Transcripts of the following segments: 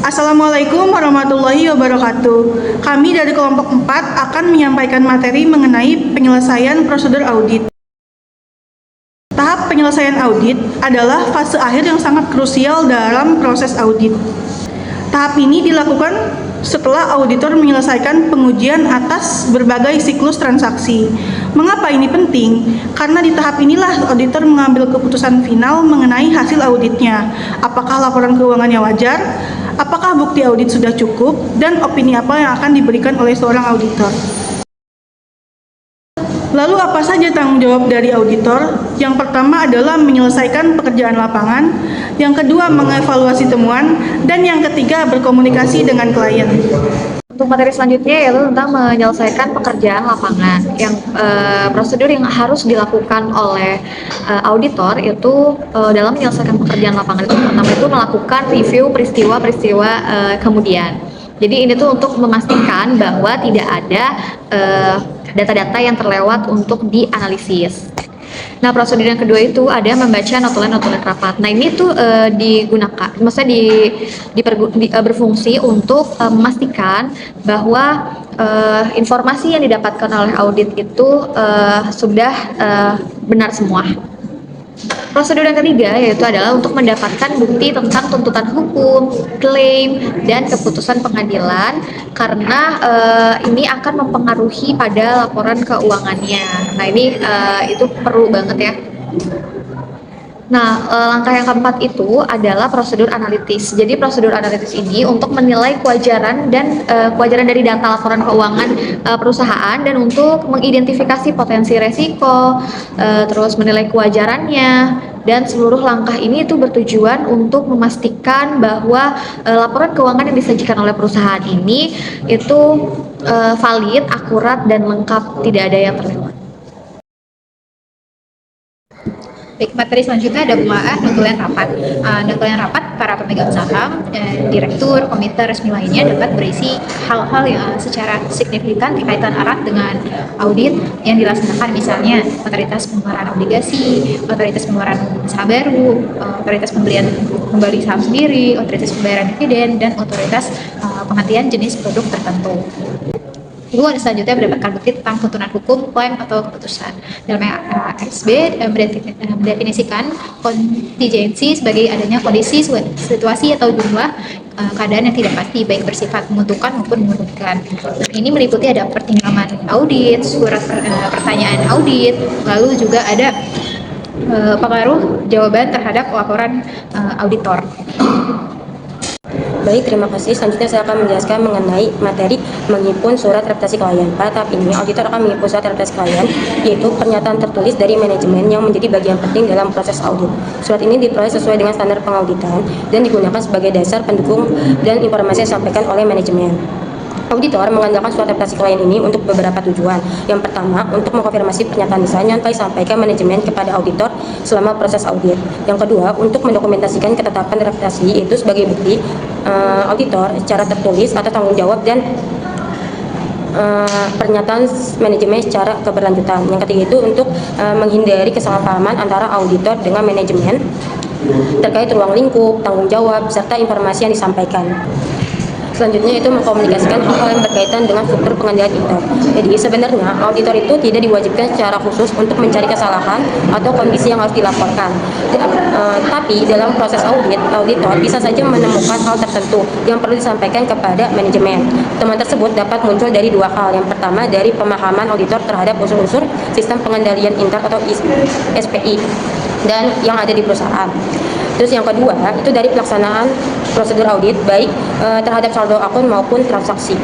Assalamualaikum warahmatullahi wabarakatuh. Kami dari kelompok 4 akan menyampaikan materi mengenai penyelesaian prosedur audit. Tahap penyelesaian audit adalah fase akhir yang sangat krusial dalam proses audit. Tahap ini dilakukan setelah auditor menyelesaikan pengujian atas berbagai siklus transaksi. Mengapa ini penting? Karena di tahap inilah auditor mengambil keputusan final mengenai hasil auditnya. Apakah laporan keuangannya wajar? Apakah bukti audit sudah cukup? Dan opini apa yang akan diberikan oleh seorang auditor? Lalu apa saja tanggung jawab dari auditor? Yang pertama adalah menyelesaikan pekerjaan lapangan, yang kedua mengevaluasi temuan, dan yang ketiga berkomunikasi dengan klien. Untuk materi selanjutnya yaitu tentang menyelesaikan pekerjaan lapangan. Yang prosedur yang harus dilakukan oleh auditor itu dalam menyelesaikan pekerjaan lapangan itu pertama itu melakukan review peristiwa-peristiwa kemudian. Jadi ini tuh untuk memastikan bahwa tidak ada data-data yang terlewat untuk dianalisis. Nah, prosedur yang kedua itu ada membaca notulen-notulen rapat. Nah, ini tuh digunakan, maksudnya berfungsi untuk memastikan bahwa informasi yang didapatkan oleh audit itu sudah benar semua. Prosedur yang ketiga yaitu adalah untuk mendapatkan bukti tentang tuntutan hukum, klaim, dan keputusan pengadilan karena ini akan mempengaruhi pada laporan keuangannya. Nah ini itu perlu banget ya. Nah, langkah yang keempat itu adalah prosedur analitis. Jadi prosedur analitis ini untuk menilai kewajaran dan kewajaran dari data laporan keuangan perusahaan dan untuk mengidentifikasi potensi resiko, terus menilai kewajarannya, dan seluruh langkah ini itu bertujuan untuk memastikan bahwa laporan keuangan yang disajikan oleh perusahaan ini itu valid, akurat, dan lengkap, tidak ada yang terlewat. Baik, materi selanjutnya ada pembukaan notulen rapat. Notulen rapat para pemegang saham, direktur, komite resmi lainnya dapat berisi hal-hal yang secara signifikan berkaitan erat dengan audit yang dilaksanakan, misalnya otoritas pengeluaran obligasi, otoritas pengeluaran saham baru, otoritas pembelian kembali saham sendiri, otoritas pembayaran dividen, dan otoritas penghentian jenis produk tertentu. Lalu selanjutnya mendapatkan bukti tentang tuntunan hukum, klaim, atau keputusan. Dalam ASB mendefinisikan kontingensi sebagai adanya kondisi, situasi, atau jumlah keadaan yang tidak pasti, baik bersifat menguntungkan maupun menguntungkan. Ini meliputi ada pertimbangan audit, surat pertanyaan audit, lalu juga ada pengaruh jawaban terhadap laporan auditor. Baik, terima kasih. Selanjutnya saya akan menjelaskan mengenai materi menghimpun surat reputasi klien. Pada tahap ini, auditor akan menghimpun surat reputasi klien, yaitu pernyataan tertulis dari manajemen yang menjadi bagian penting dalam proses audit. Surat ini diperoleh sesuai dengan standar pengauditan dan digunakan sebagai dasar pendukung dan informasi yang disampaikan oleh manajemen. Auditor mengandalkan surat reputasi klien ini untuk beberapa tujuan. Yang pertama, untuk mengkonfirmasi pernyataan desain yang telah disampaikan manajemen kepada auditor selama proses audit. Yang kedua, untuk mendokumentasikan ketetapan reputasi itu sebagai bukti auditor secara tertulis atau tanggung jawab dan pernyataan manajemen secara keberlanjutan. Yang ketiga itu untuk menghindari kesalahpahaman antara auditor dengan manajemen terkait ruang lingkup, tanggung jawab, serta informasi yang disampaikan. Selanjutnya itu mengkomunikasikan hal-hal yang berkaitan dengan struktur pengendalian intern. Jadi sebenarnya auditor itu tidak diwajibkan secara khusus untuk mencari kesalahan atau kondisi yang harus dilaporkan. Tapi dalam proses audit, auditor bisa saja menemukan hal tertentu yang perlu disampaikan kepada manajemen. Temuan tersebut dapat muncul dari dua hal. Yang pertama dari pemahaman auditor terhadap unsur-unsur sistem pengendalian intern atau SPI dan yang ada di perusahaan. Terus yang kedua itu dari pelaksanaan prosedur audit baik terhadap saldo akun maupun transaksi.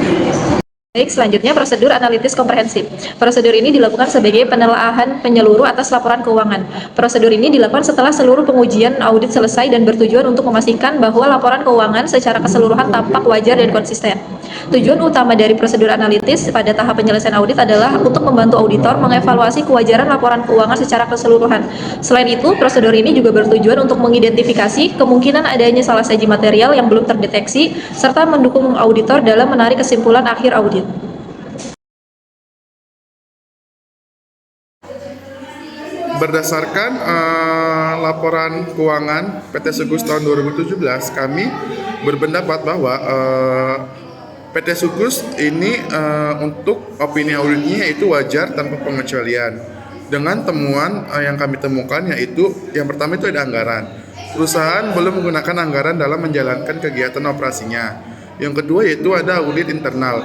Baik, selanjutnya prosedur analitis komprehensif. Prosedur ini dilakukan sebagai penelaahan penyeluruh atas laporan keuangan. Prosedur ini dilakukan setelah seluruh pengujian audit selesai dan bertujuan untuk memastikan bahwa laporan keuangan secara keseluruhan tampak wajar dan konsisten. Tujuan utama dari prosedur analitis pada tahap penyelesaian audit adalah untuk membantu auditor mengevaluasi kewajaran laporan keuangan secara keseluruhan. Selain itu, prosedur ini juga bertujuan untuk mengidentifikasi kemungkinan adanya salah saji material yang belum terdeteksi, serta mendukung auditor dalam menarik kesimpulan akhir audit. Berdasarkan laporan keuangan PT Segus tahun 2017, kami berpendapat bahwa PT Sukus ini untuk opini auditnya itu wajar tanpa pengecualian. Dengan temuan yang kami temukan yaitu yang pertama itu ada anggaran. Perusahaan belum menggunakan anggaran dalam menjalankan kegiatan operasinya. Yang kedua yaitu ada audit internal.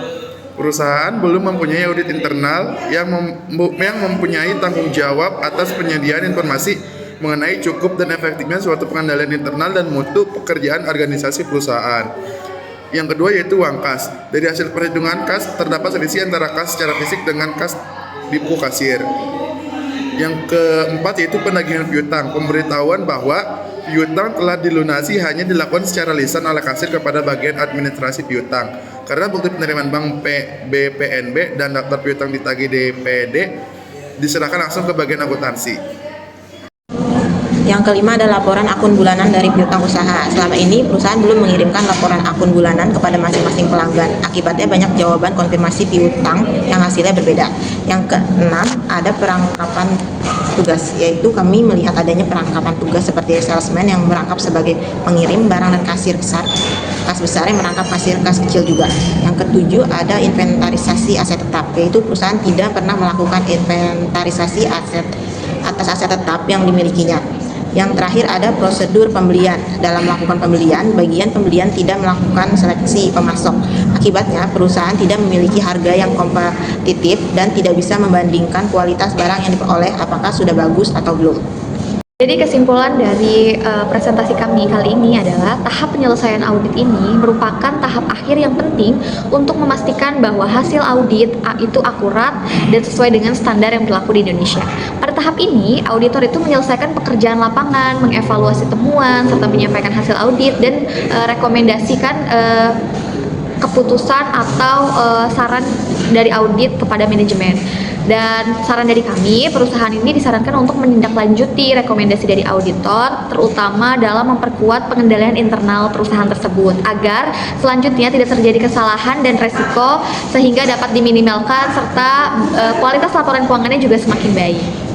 Perusahaan belum mempunyai audit internal yang mempunyai tanggung jawab atas penyediaan informasi mengenai cukup dan efektifnya suatu pengendalian internal dan mutu pekerjaan organisasi perusahaan. Yang kedua yaitu uang kas. Dari hasil perhitungan kas terdapat selisih antara kas secara fisik dengan kas di buku kasir. Yang keempat yaitu penagihan piutang. Pemberitahuan bahwa piutang telah dilunasi hanya dilakukan secara lisan oleh kasir kepada bagian administrasi piutang. Karena bukti penerimaan bank BPNB dan daftar piutang ditagih DPD diserahkan langsung ke bagian akuntansi. Yang kelima ada laporan akun bulanan dari piutang usaha. Selama ini perusahaan belum mengirimkan laporan akun bulanan kepada masing-masing pelanggan. Akibatnya banyak jawaban konfirmasi piutang yang hasilnya berbeda. Yang keenam ada perangkapan tugas, yaitu kami melihat adanya perangkapan tugas seperti salesman yang merangkap sebagai pengirim barang dan kasir besar. Kas besar yang merangkap kasir kas kecil juga. Yang ketujuh ada inventarisasi aset tetap, yaitu perusahaan tidak pernah melakukan inventarisasi atas aset tetap yang dimilikinya. Yang terakhir ada prosedur pembelian. Dalam melakukan pembelian, bagian pembelian tidak melakukan seleksi pemasok. Akibatnya, perusahaan tidak memiliki harga yang kompetitif dan tidak bisa membandingkan kualitas barang yang diperoleh apakah sudah bagus atau belum. Jadi kesimpulan dari presentasi kami kali ini adalah tahap penyelesaian audit ini merupakan tahap akhir yang penting untuk memastikan bahwa hasil audit itu akurat dan sesuai dengan standar yang berlaku di Indonesia. Pada tahap ini, auditor itu menyelesaikan pekerjaan lapangan, mengevaluasi temuan, serta menyampaikan hasil audit dan rekomendasikan keputusan atau saran dari audit kepada manajemen. Dan saran dari kami, perusahaan ini disarankan untuk menindaklanjuti rekomendasi dari auditor, terutama dalam memperkuat pengendalian internal perusahaan tersebut, agar selanjutnya tidak terjadi kesalahan dan resiko sehingga dapat diminimalkan serta kualitas laporan keuangannya juga semakin baik.